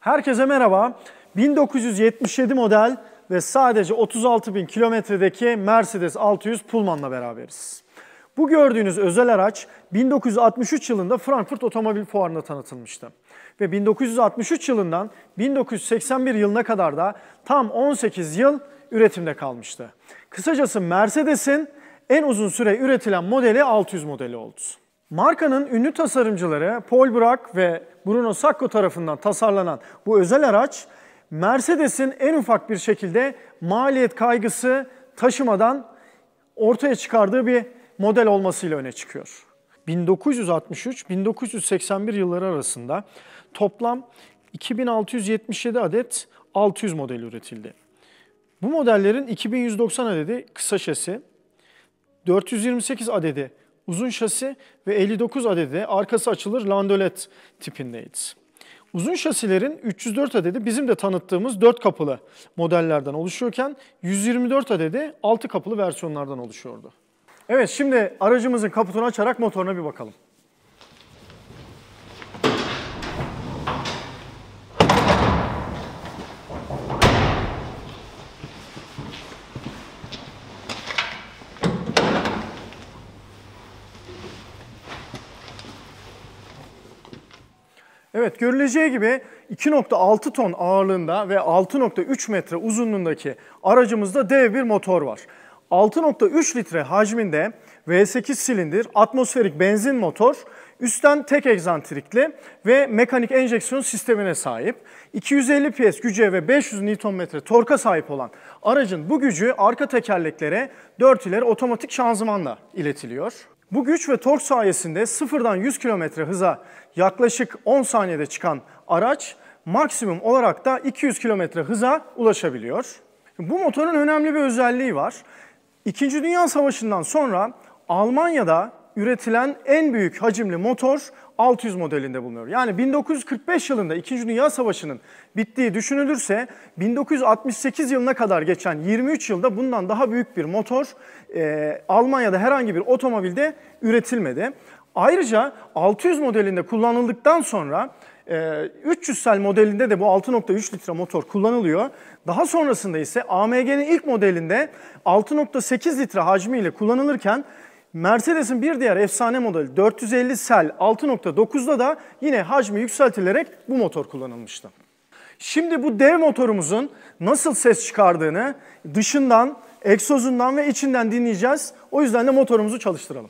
Herkese merhaba. 1977 model ve sadece 36.000 kilometredeki Mercedes 600 Pullman'la beraberiz. Bu gördüğünüz özel araç 1963 yılında Frankfurt Otomobil Fuarı'nda tanıtılmıştı. Ve 1963 yılından 1981 yılına kadar da tam 18 yıl üretimde kalmıştı. Kısacası Mercedes'in en uzun süre üretilen modeli 600 modeli oldu. Markanın ünlü tasarımcıları Paul Bracq ve Bruno Sacco tarafından tasarlanan bu özel araç, Mercedes'in en ufak bir şekilde maliyet kaygısı taşımadan ortaya çıkardığı bir model olmasıyla öne çıkıyor. 1963-1981 yılları arasında toplam 2677 adet 600 modeli üretildi. Bu modellerin 2190 adedi kısa şasi, 428 adedi uzun şasi ve 59 adedi arkası açılır landolet tipindeydi. Uzun şasilerin 304 adedi bizim de tanıttığımız 4 kapılı modellerden oluşuyorken 124 adedi 6 kapılı versiyonlardan oluşuyordu. Evet, şimdi aracımızın kaputunu açarak motoruna bir bakalım. Evet, görüleceği gibi 2.6 ton ağırlığında ve 6.3 metre uzunluğundaki aracımızda dev bir motor var. 6.3 litre hacminde V8 silindir atmosferik benzin motor, üstten tek egzantrikli ve mekanik enjeksiyon sistemine sahip. 250 PS güce ve 500 Nm torka sahip olan aracın bu gücü arka tekerleklere 4 ileri otomatik şanzımanla iletiliyor. Bu güç ve tork sayesinde sıfırdan 100 km hıza yaklaşık 10 saniyede çıkan araç maksimum olarak da 200 km hıza ulaşabiliyor. Bu motorun önemli bir özelliği var. İkinci Dünya Savaşı'ndan sonra Almanya'da üretilen en büyük hacimli motor 600 modelinde bulunuyor. Yani 1945 yılında İkinci Dünya Savaşı'nın bittiği düşünülürse 1968 yılına kadar geçen 23 yılda bundan daha büyük bir motor Almanya'da herhangi bir otomobilde üretilmedi. Ayrıca 600 modelinde kullanıldıktan sonra 300 sel modelinde de bu 6.3 litre motor kullanılıyor. Daha sonrasında ise AMG'nin ilk modelinde 6.8 litre hacmiyle kullanılırken Mercedes'in bir diğer efsane modeli 450 sel 6.9'da da yine hacmi yükseltilerek bu motor kullanılmıştı. Şimdi bu dev motorumuzun nasıl ses çıkardığını dışından, egzozundan ve içinden dinleyeceğiz. O yüzden de motorumuzu çalıştıralım.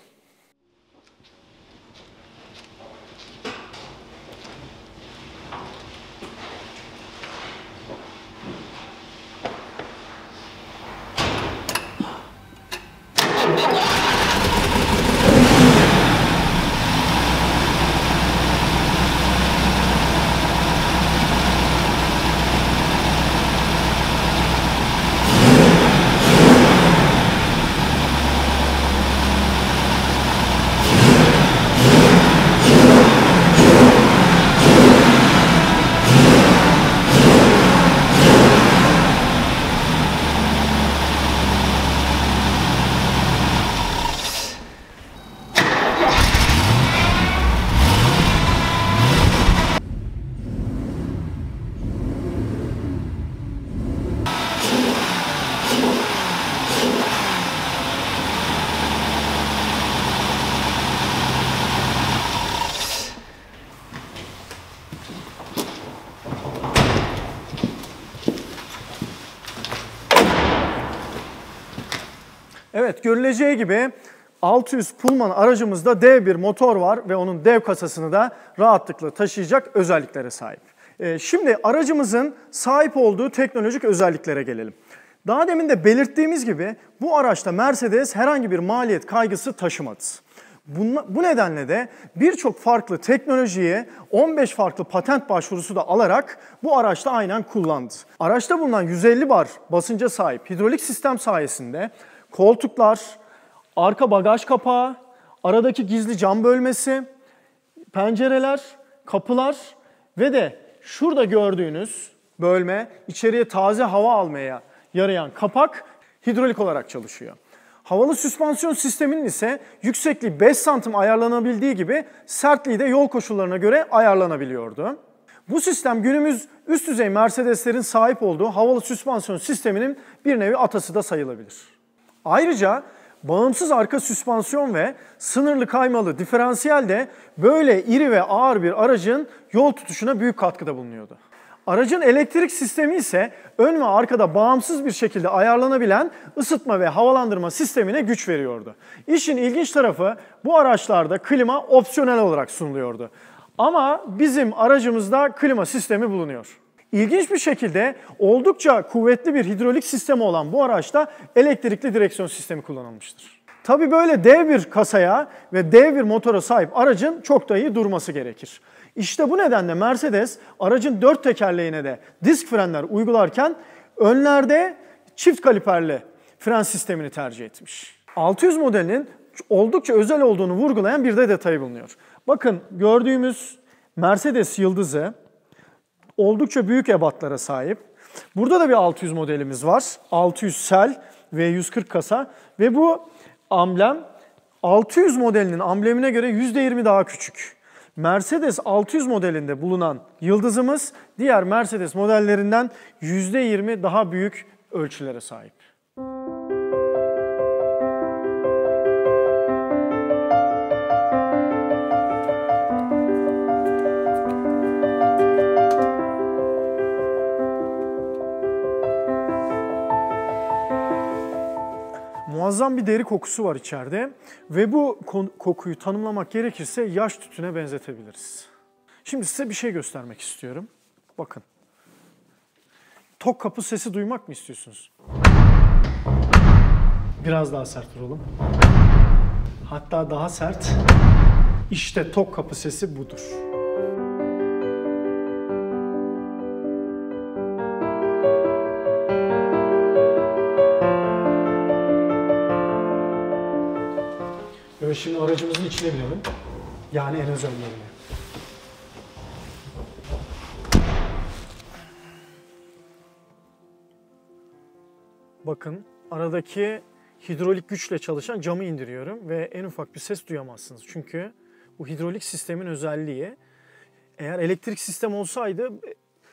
Evet, görüleceği gibi 600 Pullman aracımızda dev bir motor var ve onun dev kasasını da rahatlıkla taşıyacak özelliklere sahip. Şimdi aracımızın sahip olduğu teknolojik özelliklere gelelim. Daha demin de belirttiğimiz gibi bu araçta Mercedes herhangi bir maliyet kaygısı taşımadı. Bu nedenle de birçok farklı teknolojiye 15 farklı patent başvurusu da alarak bu araçta aynen kullandı. Araçta bulunan 150 bar basınca sahip hidrolik sistem sayesinde koltuklar, arka bagaj kapağı, aradaki gizli cam bölmesi, pencereler, kapılar ve de şurada gördüğünüz bölme içeriye taze hava almaya yarayan kapak hidrolik olarak çalışıyor. Havalı süspansiyon sisteminin ise yüksekliği 5 santim ayarlanabildiği gibi sertliği de yol koşullarına göre ayarlanabiliyordu. Bu sistem günümüz üst düzey Mercedeslerin sahip olduğu havalı süspansiyon sisteminin bir nevi atası da sayılabilir. Ayrıca bağımsız arka süspansiyon ve sınırlı kaymalı diferansiyel de böyle iri ve ağır bir aracın yol tutuşuna büyük katkıda bulunuyordu. Aracın elektrik sistemi ise ön ve arkada bağımsız bir şekilde ayarlanabilen ısıtma ve havalandırma sistemine güç veriyordu. İşin ilginç tarafı bu araçlarda klima opsiyonel olarak sunuluyordu. Ama bizim aracımızda klima sistemi bulunuyor. İlginç bir şekilde oldukça kuvvetli bir hidrolik sistemi olan bu araçta elektrikli direksiyon sistemi kullanılmıştır. Tabii böyle dev bir kasaya ve dev bir motora sahip aracın çok da iyi durması gerekir. İşte bu nedenle Mercedes aracın 4 tekerleğine de disk frenler uygularken önlerde çift kaliperli fren sistemini tercih etmiş. 600 modelinin oldukça özel olduğunu vurgulayan bir de detay bulunuyor. Bakın gördüğümüz Mercedes yıldızı oldukça büyük ebatlara sahip. Burada da bir 600 modelimiz var. 600 sel ve 140 kasa ve bu amblem 600 modelinin amblemine göre %20 daha küçük. Mercedes 600 modelinde bulunan yıldızımız diğer Mercedes modellerinden %20 daha büyük ölçülere sahip. Muazzam bir deri kokusu var içeride ve bu kokuyu tanımlamak gerekirse yaş tütüne benzetebiliriz. Şimdi size bir şey göstermek istiyorum. Bakın. Tok kapı sesi duymak mı istiyorsunuz? Biraz daha sert vuralım. Hatta daha sert. İşte tok kapı sesi budur. Böyle şimdi aracımızın içine binelim. Yani en özellerine. Bakın aradaki hidrolik güçle çalışan camı indiriyorum ve en ufak bir ses duyamazsınız. Çünkü bu hidrolik sistemin özelliği. Eğer elektrik sistem olsaydı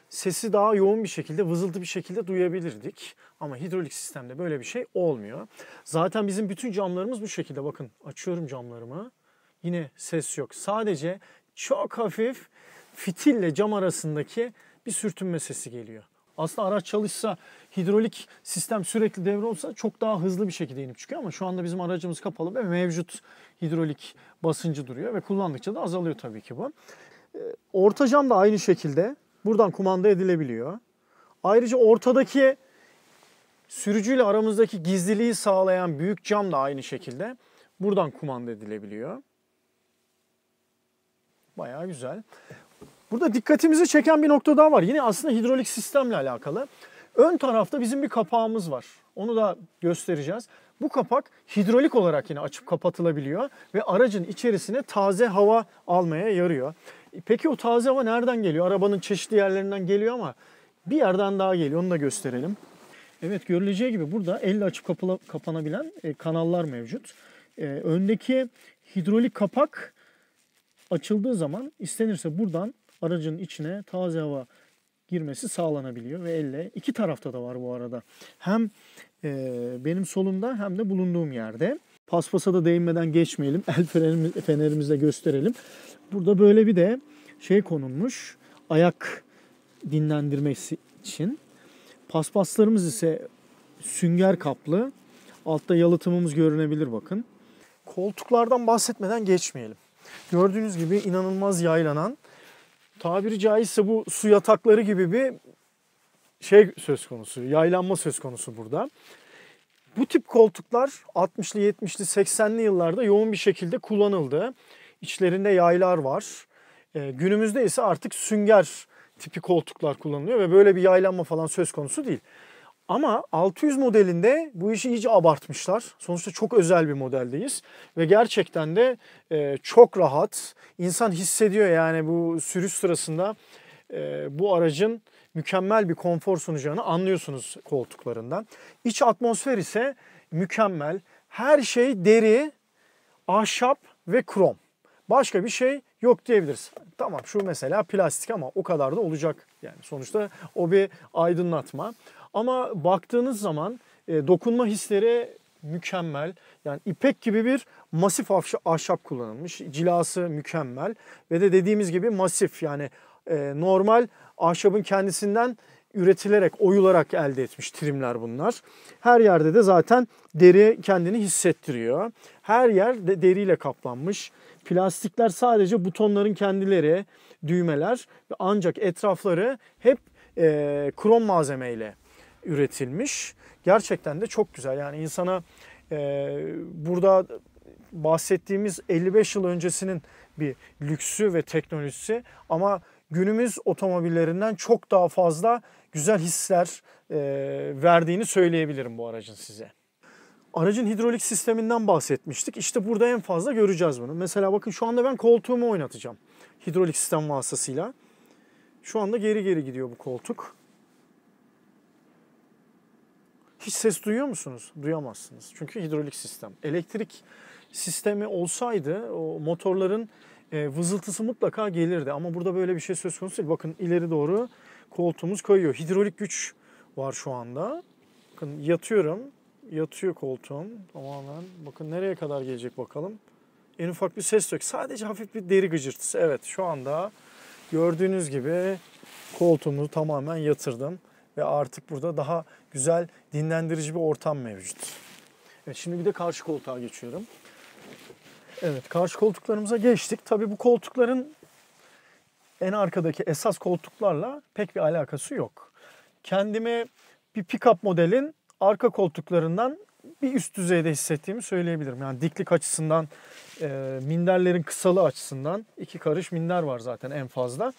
sesi daha yoğun bir şekilde, vızıltı bir şekilde duyabilirdik. Ama hidrolik sistemde böyle bir şey olmuyor. Zaten bizim bütün camlarımız bu şekilde. Bakın açıyorum camlarımı. Yine ses yok. Sadece çok hafif fitille cam arasındaki bir sürtünme sesi geliyor. Aslında araç çalışsa, hidrolik sistem sürekli devre olsa çok daha hızlı bir şekilde inip çıkıyor. Ama şu anda bizim aracımız kapalı ve mevcut hidrolik basıncı duruyor. Ve kullandıkça da azalıyor tabii ki bu. Orta cam da aynı şekilde buradan kumanda edilebiliyor. Ayrıca ortadaki sürücüyle aramızdaki gizliliği sağlayan büyük cam da aynı şekilde buradan kumanda edilebiliyor. Bayağı güzel. Burada dikkatimizi çeken bir nokta daha var. Yine aslında hidrolik sistemle alakalı. Ön tarafta bizim bir kapağımız var. Onu da göstereceğiz. Bu kapak hidrolik olarak yine açıp kapatılabiliyor ve aracın içerisine taze hava almaya yarıyor. Peki o taze hava nereden geliyor? Arabanın çeşitli yerlerinden geliyor ama bir yerden daha geliyor. Onu da gösterelim. Evet, görüleceği gibi burada elle açıp kapanabilen kanallar mevcut. Öndeki hidrolik kapak açıldığı zaman istenirse buradan aracın içine taze hava girmesi sağlanabiliyor ve elle iki tarafta da var bu arada. Hem benim solumda hem de bulunduğum yerde. Paspasa da değinmeden geçmeyelim. El fenerimizle gösterelim. Burada böyle bir de şey konulmuş. Ayak dinlendirmesi için. Paspaslarımız ise sünger kaplı. Altta yalıtımımız görünebilir bakın. Koltuklardan bahsetmeden geçmeyelim. Gördüğünüz gibi inanılmaz yaylanan, tabiri caizse bu su yatakları gibi bir şey söz konusu, yaylanma söz konusu burada. Bu tip koltuklar 60'lı, 70'li, 80'li yıllarda yoğun bir şekilde kullanıldı. İçlerinde yaylar var. Günümüzde ise artık sünger tipi koltuklar kullanılıyor ve böyle bir yaylanma falan söz konusu değil. Ama 600 modelinde bu işi iyice abartmışlar. Sonuçta çok özel bir modeldeyiz. Ve gerçekten de çok rahat. İnsan hissediyor yani bu sürüş sırasında bu aracın mükemmel bir konfor sunacağını anlıyorsunuz koltuklarından. İç atmosfer ise mükemmel. Her şey deri, ahşap ve krom. Başka bir şey yok diyebiliriz. Tamam şu mesela plastik ama o kadar da olacak. Yani sonuçta o bir aydınlatma. Ama baktığınız zaman dokunma hisleri mükemmel. Yani ipek gibi bir masif ahşap kullanılmış. Cilası mükemmel ve de dediğimiz gibi masif, yani normal ahşabın kendisinden üretilerek, oyularak elde etmiş trimler bunlar. Her yerde de zaten deri kendini hissettiriyor. Her yer de deriyle kaplanmış. Plastikler sadece butonların kendileri, düğmeler, ancak etrafları hep krom malzemeyle üretilmiş. Gerçekten de çok güzel. Yani insana burada bahsettiğimiz 55 yıl öncesinin bir lüksü ve teknolojisi ama günümüz otomobillerinden çok daha fazla güzel hisler verdiğini söyleyebilirim bu aracın size. Aracın hidrolik sisteminden bahsetmiştik. İşte burada en fazla göreceğiz bunu. Mesela bakın şu anda ben koltuğumu oynatacağım hidrolik sistem vasıtasıyla. Şu anda geri geri gidiyor bu koltuk. Hiç ses duyuyor musunuz? Duyamazsınız. Çünkü hidrolik sistem. Elektrik sistemi olsaydı o motorların vızıltısı mutlaka gelirdi. Ama burada böyle bir şey söz konusu değil. Bakın ileri doğru koltuğumuz kayıyor. Hidrolik güç var şu anda. Bakın yatıyorum. Yatıyor koltuğum tamamen. Bakın nereye kadar gelecek bakalım. En ufak bir ses yok. Sadece hafif bir deri gıcırtısı. Evet şu anda gördüğünüz gibi koltuğumu tamamen yatırdım. Ve artık burada daha güzel, dinlendirici bir ortam mevcut. Evet, şimdi bir de karşı koltuğa geçiyorum. Evet, karşı koltuklarımıza geçtik. Tabii bu koltukların en arkadaki esas koltuklarla pek bir alakası yok. Kendime bir pick-up modelin arka koltuklarından bir üst düzeyde hissettiğimi söyleyebilirim. Yani diklik açısından, minderlerin kısalığı açısından 2 karış minder var zaten en fazla.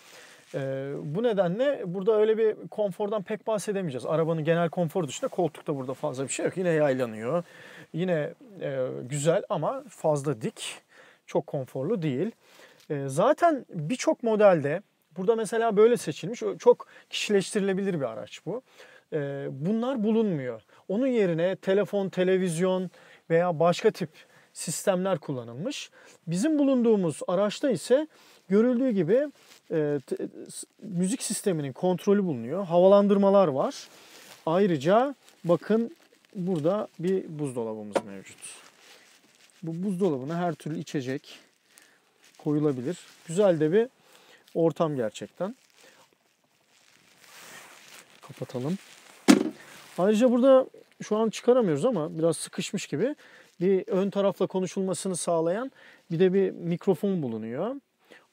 Bu nedenle burada öyle bir konfordan pek bahsedemeyeceğiz. Arabanın genel konforu dışında koltukta burada fazla bir şey yok. Yine yaylanıyor. Yine güzel ama fazla dik. Çok konforlu değil. Zaten birçok modelde burada mesela böyle seçilmiş. Çok kişileştirilebilir bir araç bu. Bunlar bulunmuyor. Onun yerine telefon, televizyon veya başka tip sistemler kullanılmış. Bizim bulunduğumuz araçta ise görüldüğü gibi müzik sisteminin kontrolü bulunuyor. Havalandırmalar var. Ayrıca bakın burada bir buzdolabımız mevcut. Bu buzdolabına her türlü içecek koyulabilir. Güzel de bir ortam gerçekten. Kapatalım. Ayrıca burada şu an çıkaramıyoruz ama biraz sıkışmış gibi bir ön tarafla konuşulmasını sağlayan bir de bir mikrofon bulunuyor.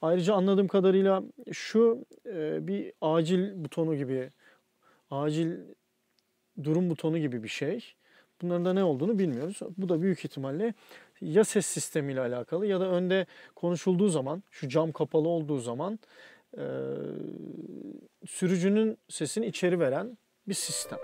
Ayrıca anladığım kadarıyla şu bir acil butonu gibi, acil durum butonu gibi bir şey. Bunların da ne olduğunu bilmiyoruz. Bu da büyük ihtimalle ya ses sistemiyle alakalı ya da önde konuşulduğu zaman, şu cam kapalı olduğu zaman sürücünün sesini içeri veren bir sistem.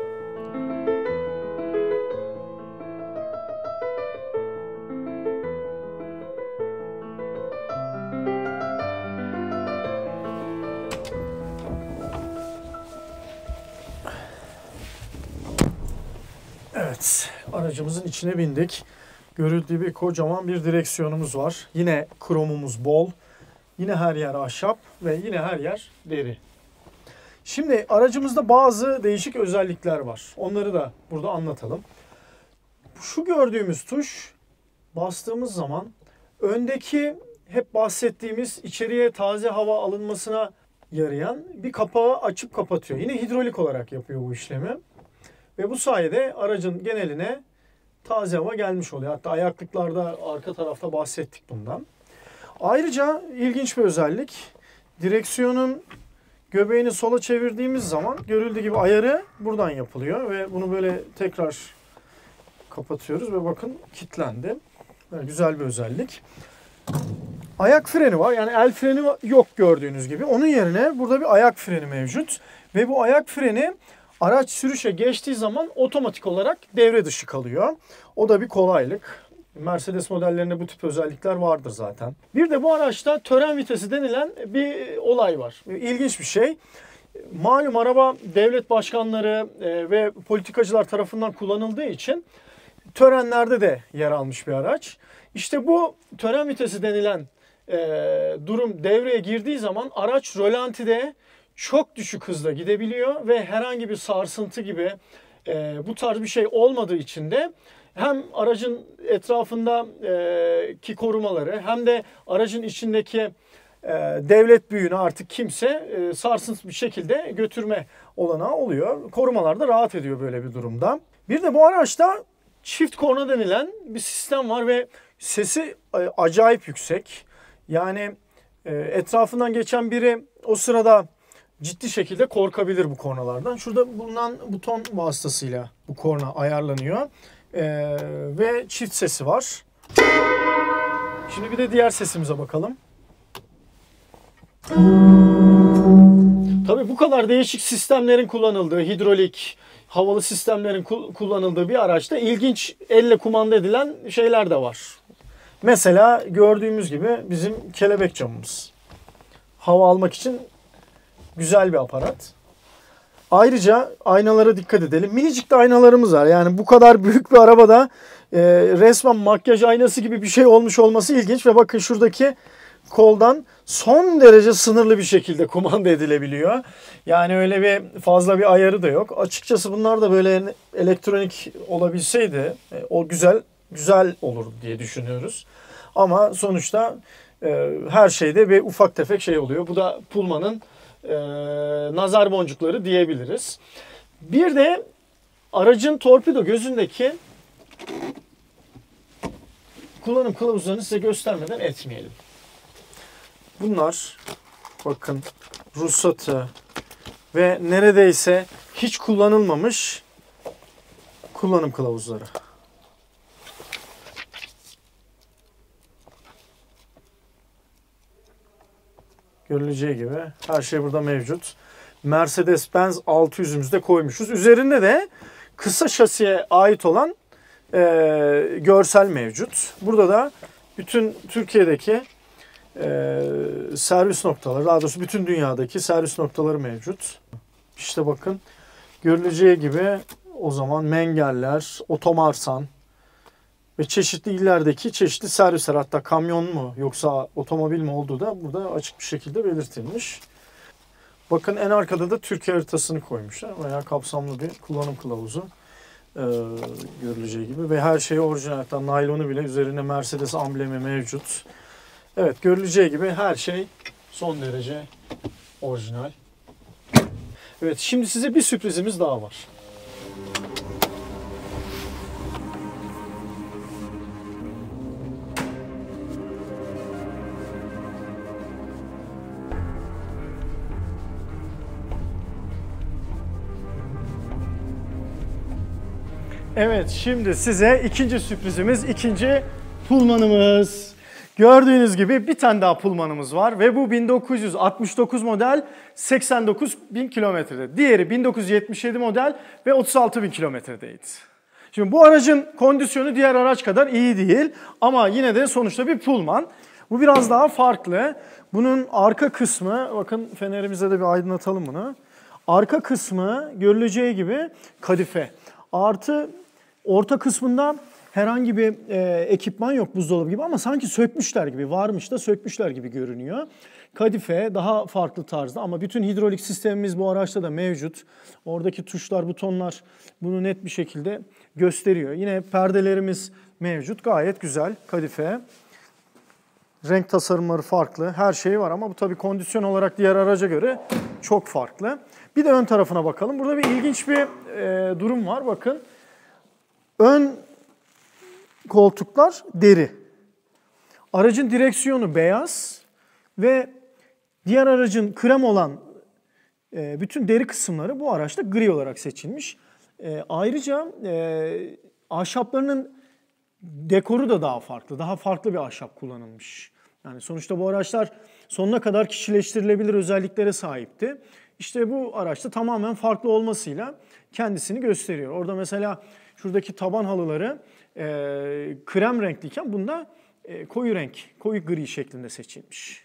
Evet, aracımızın içine bindik. Görüldüğü gibi kocaman bir direksiyonumuz var. Yine kromumuz bol. Yine her yer ahşap ve yine her yer deri. Şimdi aracımızda bazı değişik özellikler var. Onları da burada anlatalım. Şu gördüğümüz tuş, bastığımız zaman öndeki hep bahsettiğimiz içeriye taze hava alınmasına yarayan bir kapağı açıp kapatıyor. Yine hidrolik olarak yapıyor bu işlemi. Ve bu sayede aracın geneline taze hava gelmiş oluyor. Hatta ayaklıklarda arka tarafta bahsettik bundan. Ayrıca ilginç bir özellik. Direksiyonun göbeğini sola çevirdiğimiz zaman görüldüğü gibi ayarı buradan yapılıyor. Ve bunu böyle tekrar kapatıyoruz ve bakın kilitlendi. Yani güzel bir özellik. Ayak freni var. Yani el freni yok gördüğünüz gibi. Onun yerine burada bir ayak freni mevcut. Ve bu ayak freni araç sürüşe geçtiği zaman otomatik olarak devre dışı kalıyor. O da bir kolaylık. Mercedes modellerinde bu tip özellikler vardır zaten. Bir de bu araçta tören vitesi denilen bir olay var. İlginç bir şey. Malum araba devlet başkanları ve politikacılar tarafından kullanıldığı için törenlerde de yer almış bir araç. İşte bu tören vitesi denilen durum devreye girdiği zaman araç rölantide çok düşük hızla gidebiliyor ve herhangi bir sarsıntı gibi bu tarz bir şey olmadığı için de hem aracın etrafındaki korumaları hem de aracın içindeki devlet büyüğünü artık kimse sarsıntı bir şekilde götürme olanağı oluyor. Korumalar da rahat ediyor böyle bir durumda. Bir de bu araçta çift korna denilen bir sistem var ve sesi acayip yüksek. Yani etrafından geçen biri o sırada ciddi şekilde korkabilir bu kornalardan. Şurada bulunan buton vasıtasıyla bu korna ayarlanıyor. Ve çift sesi var. Şimdi bir de diğer sesimize bakalım. Tabii bu kadar değişik sistemlerin kullanıldığı, hidrolik, havalı sistemlerin kullanıldığı bir araçta ilginç elle kumanda edilen şeyler de var. Mesela gördüğümüz gibi bizim kelebek camımız. Hava almak için güzel bir aparat. Ayrıca aynalara dikkat edelim. Minicik de aynalarımız var. Yani bu kadar büyük bir arabada resmen makyaj aynası gibi bir şey olmuş olması ilginç. Ve bakın şuradaki koldan son derece sınırlı bir şekilde kumanda edilebiliyor. Yani öyle bir fazla bir ayarı da yok. Açıkçası bunlar da böyle elektronik olabilseydi o güzel olur diye düşünüyoruz. Ama sonuçta her şeyde bir ufak tefek şey oluyor. Bu da Pullman'ın nazar boncukları diyebiliriz. Bir de aracın torpido gözündeki kullanım kılavuzlarını size göstermeden etmeyelim. Bunlar bakın ruhsatı ve neredeyse hiç kullanılmamış kullanım kılavuzları. Görüleceği gibi her şey burada mevcut. Mercedes-Benz 600'ümüzde koymuşuz. Üzerinde de kısa şasiye ait olan görsel mevcut. Burada da bütün Türkiye'deki servis noktaları, daha doğrusu bütün dünyadaki servis noktaları mevcut. İşte bakın görüleceği gibi o zaman Mengeller, Otomarsan ve çeşitli illerdeki çeşitli servisler, hatta kamyon mu yoksa otomobil mi olduğu da burada açık bir şekilde belirtilmiş. Bakın en arkada da Türkiye haritasını koymuşlar. Bayağı kapsamlı bir kullanım kılavuzu görüleceği gibi ve her şey orijinal, hatta naylonu bile üzerine Mercedes amblemi mevcut. Evet, görüleceği gibi her şey son derece orijinal. Evet, şimdi size bir sürprizimiz daha var. Evet, şimdi size ikinci sürprizimiz, ikinci Pullman'ımız. Gördüğünüz gibi bir tane daha Pullman'ımız var ve bu 1969 model 89.000 kilometrede. Diğeri 1977 model ve 36.000 kilometredeydi. Şimdi bu aracın kondisyonu diğer araç kadar iyi değil ama yine de sonuçta bir Pullman. Bu biraz daha farklı. Bunun arka kısmı, bakın fenerimize de bir aydınlatalım bunu. Arka kısmı görüleceği gibi kadife. Artı orta kısmında herhangi bir ekipman yok buzdolabı gibi ama sanki sökmüşler gibi, varmış da sökmüşler gibi görünüyor. Kadife daha farklı tarzda ama bütün hidrolik sistemimiz bu araçta da mevcut. Oradaki tuşlar, butonlar bunu net bir şekilde gösteriyor. Yine perdelerimiz mevcut, gayet güzel kadife. Renk tasarımları farklı, her şey var ama bu tabii kondisyon olarak diğer araca göre çok farklı. Bir de ön tarafına bakalım. Burada bir ilginç bir durum var, bakın. Ön koltuklar deri. Aracın direksiyonu beyaz ve diğer aracın krem olan bütün deri kısımları bu araçta gri olarak seçilmiş. Ayrıca ahşaplarının dekoru da daha farklı. Daha farklı bir ahşap kullanılmış. Yani sonuçta bu araçlar sonuna kadar kişileştirilebilir özelliklere sahipti. İşte bu araçta tamamen farklı olmasıyla kendisini gösteriyor. Orada mesela şuradaki taban halıları krem renkliyken bunda koyu renk, koyu gri şeklinde seçilmiş.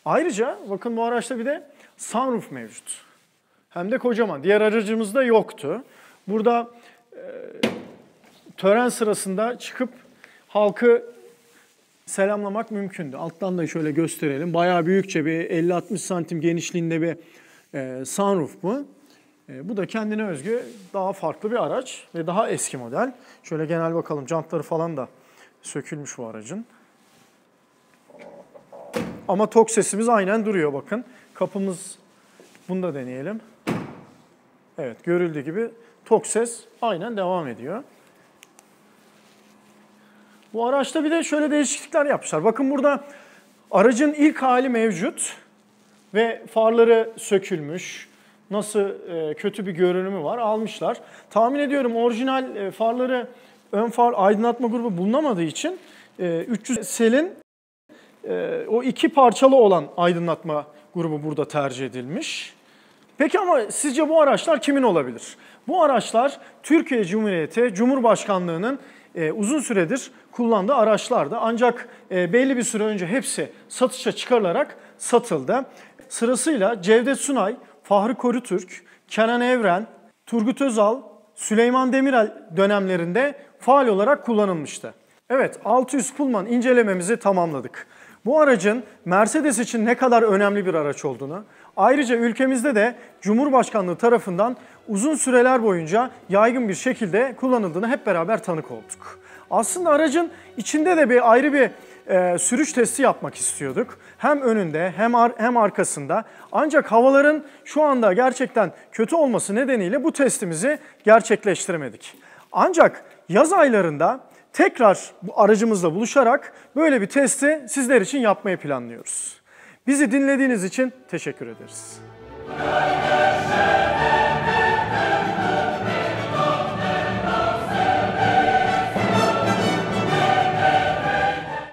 Ayrıca bakın bu araçta bir de sunroof mevcut. Hem de kocaman. Diğer aracımızda yoktu. Burada tören sırasında çıkıp halkı selamlamak mümkündü. Alttan da şöyle gösterelim. Bayağı büyükçe bir 50-60 santim genişliğinde bir sunroof bu. Bu da kendine özgü daha farklı bir araç ve daha eski model. Şöyle genel bakalım, jantları falan da sökülmüş bu aracın. Ama tok sesimiz aynen duruyor bakın. Kapımız, bunu da deneyelim. Evet, görüldüğü gibi tok ses aynen devam ediyor. Bu araçta bir de şöyle değişiklikler yapmışlar. Bakın burada aracın ilk hali mevcut ve farları sökülmüş. Nasıl kötü bir görünümü var, almışlar. Tahmin ediyorum orijinal farları, ön far aydınlatma grubu bulunamadığı için 300 selin o iki parçalı olan aydınlatma grubu burada tercih edilmiş. Peki ama sizce bu araçlar kimin olabilir? Bu araçlar Türkiye Cumhuriyeti Cumhurbaşkanlığı'nın uzun süredir kullandığı araçlardı. Ancak belli bir süre önce hepsi satışa çıkarılarak satıldı. Sırasıyla Cevdet Sunay, Fahri Korutürk, Kenan Evren, Turgut Özal, Süleyman Demirel dönemlerinde faal olarak kullanılmıştı. Evet, 600 Pullman incelememizi tamamladık. Bu aracın Mercedes için ne kadar önemli bir araç olduğunu, ayrıca ülkemizde de Cumhurbaşkanlığı tarafından uzun süreler boyunca yaygın bir şekilde kullanıldığını hep beraber tanık olduk. Aslında aracın içinde de ayrı bir sürüş testi yapmak istiyorduk. Hem önünde hem arkasında. Ancak havaların şu anda gerçekten kötü olması nedeniyle bu testimizi gerçekleştiremedik. Ancak yaz aylarında tekrar bu aracımızla buluşarak böyle bir testi sizler için yapmayı planlıyoruz. Bizi dinlediğiniz için teşekkür ederiz.